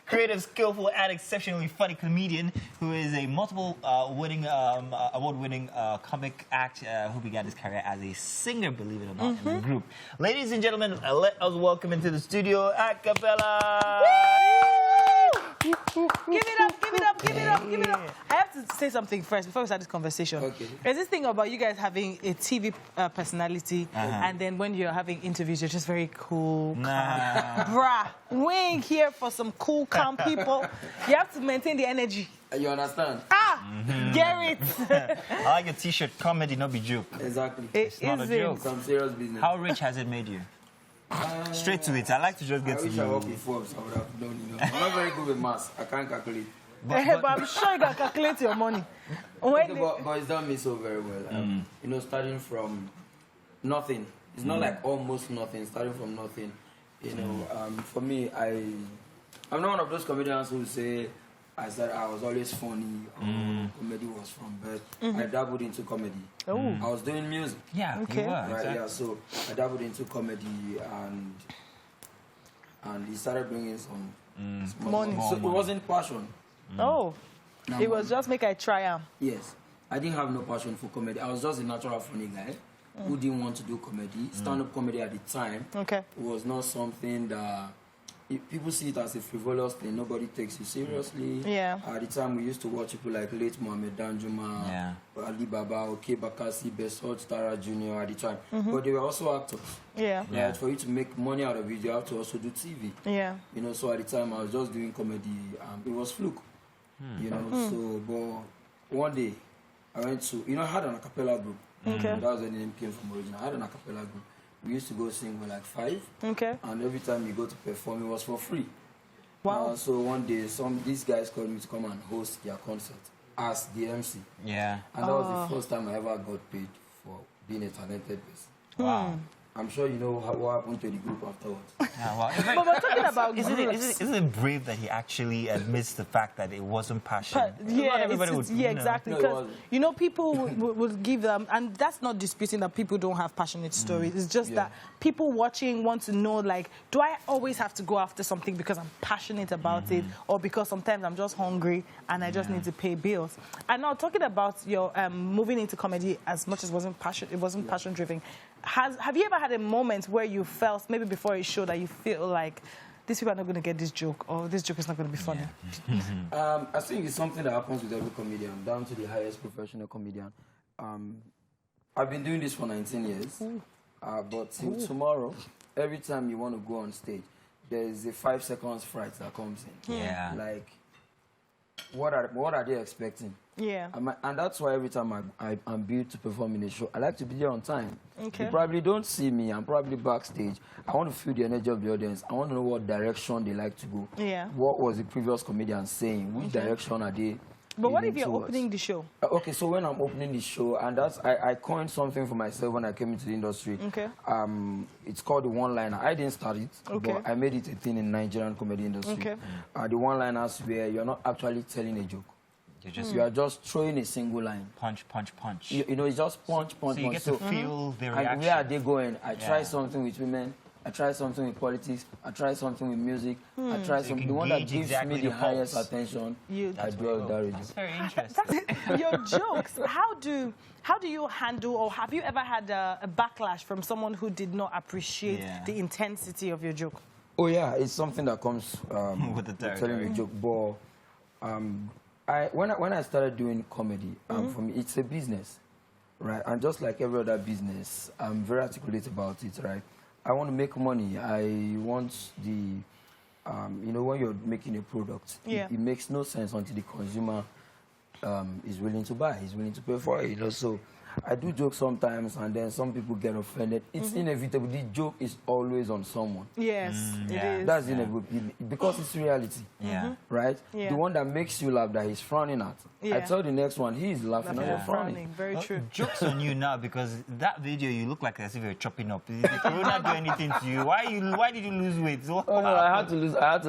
Creative, skillful, and exceptionally funny comedian who is a multiple award-winning comic act who began his career as a singer, believe it or not, in the group. Ladies and gentlemen, let us welcome into the studio Acapella. Give it up, give it up, give it up, give it up. I have to say something first before we start this conversation. Okay. There's this thing about you guys having a TV personality, and then when you're having interviews, you're just very cool, calm. Bruh, we ain't here for some cool, calm people. You have to maintain the energy. You understand? Get it. I like a t-shirt, comedy, not be joke. Exactly. It's not a joke. Some serious business. How rich has it made you? Straight to it. I like to just get I to wish you. I worked before, so I would have known, you know. I'm not very good with maths. I can't calculate. But I'm sure you can calculate your money. Okay, but it's done me so very well. You know, starting from nothing. It's not like almost nothing. Starting from nothing. You know, for me, I'm not one of those comedians who say I said I was always funny or comedy was from birth. I dabbled into comedy. I was doing music. Yeah, okay. You were, Right, exactly. yeah, so I dabbled into comedy and he started bringing some Money. So it wasn't passion. Oh, Now it was just make I try am. Yes. I didn't have no passion for comedy. I was just a natural funny guy who didn't want to do comedy. Stand-up comedy at the time was not something that people see it as a frivolous thing. Nobody takes you seriously. Yeah. At the time, we used to watch people like late Mohammed Danjuma, Ali Baba, OK Bakassi, Besot, Tara Jr. at the time. But they were also actors. Yeah. Right? For you to make money out of it, you have to also do TV. Yeah. You know, so at the time, I was just doing comedy. It was fluke. You know, so, but one day, I went to, you know, I had an acapella group. Okay. That was where the name came from originally. I had an acapella group. We used to go sing with like 5. Okay. And every time you go to perform, it was for free. Wow. So one day, these guys called me to come and host their concert as the MC. Yeah. And that was the first time I ever got paid for being a talented person. Wow. I'm sure you know what happened to the group afterwards. Yeah, well, But we're talking about isn't it brave that he actually admits the fact that it wasn't passion? Yeah, Not everybody would, yeah, exactly. No, it Because wasn't. you know, people will give them, and that's not disputing that people don't have passionate stories. It's just that people watching want to know, like, do I always have to go after something because I'm passionate about it, or because sometimes I'm just hungry and I just need to pay bills? And now talking about your moving into comedy, as much as it wasn't passion driven. Have you ever had a moment where you felt, maybe before a show, that you feel like these people are not going to get this joke, or this joke is not going to be funny? I think it's something that happens with every comedian, down to the highest professional comedian. I've been doing this for 19 years, but till tomorrow, every time you want to go on stage, there is a 5 seconds fright that comes in. Yeah. Like, what are they expecting? Yeah. And that's why every time I'm built to perform in a show, I like to be there on time. Okay. You probably don't see me. I'm probably backstage. I want to feel the energy of the audience. I want to know what direction they like to go. Yeah. What was the previous comedian saying? Which direction are they? But what if leaning you're towards? opening the show? Okay, so when I'm opening the show, and I coined something for myself when I came into the industry. Okay. It's called the one-liner. I didn't start it, Okay. but I made it a thing in Nigerian comedy industry. Okay. The one-liners where you're not actually telling a joke. You are just throwing a single line. punch, punch, punch. You know, it's just punch, punch, So you punch. get to feel the reaction. And where are they going? I try something with women. I try something with politics. I try something with music. I try something. The one that gauge gives exactly me the the highest pulse. attention, I That's dwell that region. That's very interesting. Your jokes, how do you handle, or have you ever had a backlash from someone who did not appreciate the intensity of your joke? Oh yeah, it's something that comes With the telling the joke. But when I started doing comedy, for me it's a business, right? And just like every other business, I'm very articulate about it, right? I want to make money. I want the, you know, when you're making a product, it makes no sense until the consumer is willing to buy, is willing to pay for it. You know, so I do jokes sometimes, and then some people get offended. It's inevitable. The joke is always on someone. Yes, it is. That's inevitable because it's reality. Right? Yeah. The one that makes you laugh that he's frowning at. I tell the next one, he's laughing at your frowning. Very true. Joke's on you now, because that video you look like as if you're chopping up. Did Corona do anything to you? Why did you lose weight? Oh no, I had to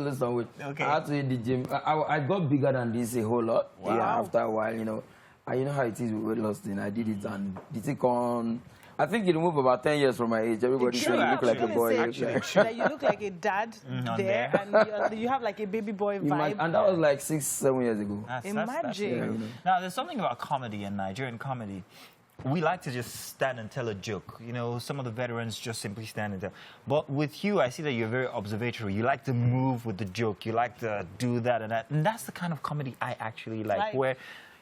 lose some weight. Okay. I had to hit the gym. I got bigger than this a whole lot. Wow. Yeah, after a while, you know. And you know how it is with weight loss thing. I did it and did it on. I think you move about 10 years from my age. Everybody It's says you true. look like a boy. Actually, That you look like a dad on there, and you have like a baby boy vibe. And that was like 6-7 years ago. Imagine. true. Now, there's something about comedy and Nigerian comedy. We like to just stand and tell a joke. You know, some of the veterans just simply stand and tell. But with you, I see that you're very observatory. You like to move with the joke. You like to do that and that. And that's the kind of comedy I actually like, where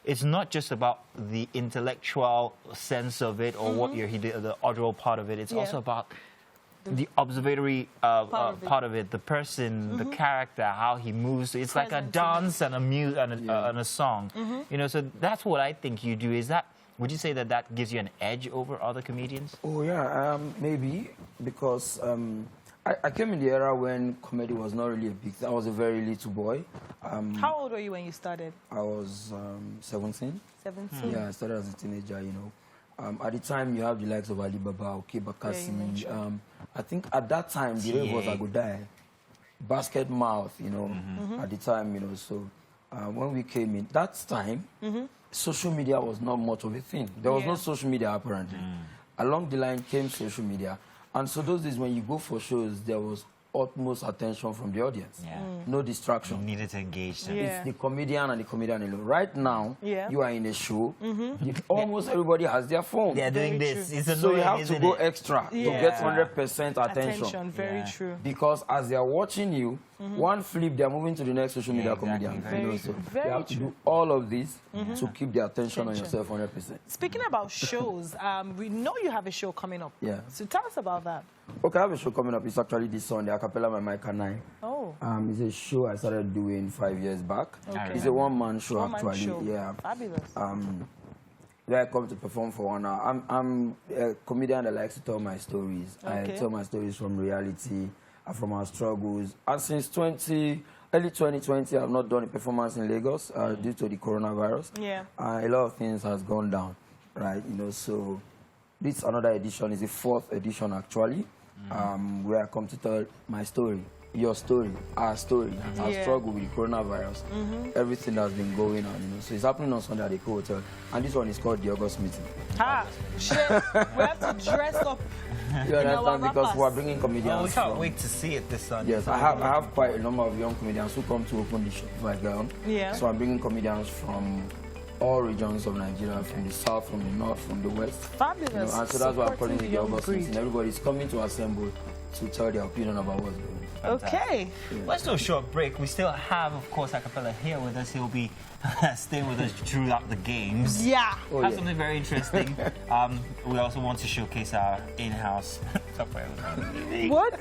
it's not just about the intellectual sense of it or what the audio part of it. It's also about the observatory part of it, the person, the character, how he moves. It's like a dance and a song. You know, so that's what I think you do. Would you say that gives you an edge over other comedians? Oh, yeah, maybe, because I came in the era when comedy was not really a big thing. I was a very little boy. How old were you when you started? I was 17. 17? Yeah, I started as a teenager, you know. At the time, you have the likes of Ali Baba, Oke Bakassi. I think at that time, the rave was Agodai, Basket Mouth, you know, at the time, you know. So when we came in, that time, social media was not much of a thing. There was no social media, apparently. Along the line came social media. And so those days, when you go for shows, there was utmost attention from the audience. No distraction. You needed to engage them. It's the comedian and the comedian alone. Right now, you are in a show. Almost everybody has their phone. They're doing this. It's So you annoying, have to isn't go it? extra to get 100% attention. Very true. Because as they are watching you, one flip, they are moving to the next social media comedian. Very You know, true. so Very you have to true. do all of this to keep the attention on yourself 100%. Speaking about shows, we know you have a show coming up. Yeah. So tell us about that. Okay, I have a show coming up. It's actually this Sunday, Acapella My Mic and I. Oh. It's a show I started doing 5 years back. Okay. It's a one-man show, One-man actually. show. Yeah. Fabulous. Where I come to perform for 1 hour. I'm a comedian that likes to tell my stories. I Okay. tell my stories from reality, from our struggles. And since early 2020, I've not done a performance in Lagos due to the coronavirus. Yeah. A lot of things has gone down, right? You know, so this another edition is the 4th edition actually, where I come to tell my story, your story, our story, our struggle with the coronavirus, everything that's been going on. You know, so it's happening on Sunday at the hotel, and this one is called the August meeting. Shit. We have to dress up. You understand? Because rappers. we're bringing comedians. We can't from, wait to see it this Sunday. Yes, I have quite a number of young comedians who come to open the show if I get on. Yeah. So I'm bringing comedians from all regions of Nigeria, from the south, from the north, from the west. Fabulous. You know, and so that's why I'm calling it Supporting the young August breed. meeting. Everybody's coming to assemble to tell their opinion about what's going on. Okay. Let's do a short break. We still have, of course, Acapella here with us. He'll be staying with us throughout the games. Yeah. Oh, Have yeah. something very interesting. We also want to showcase our in-house. What?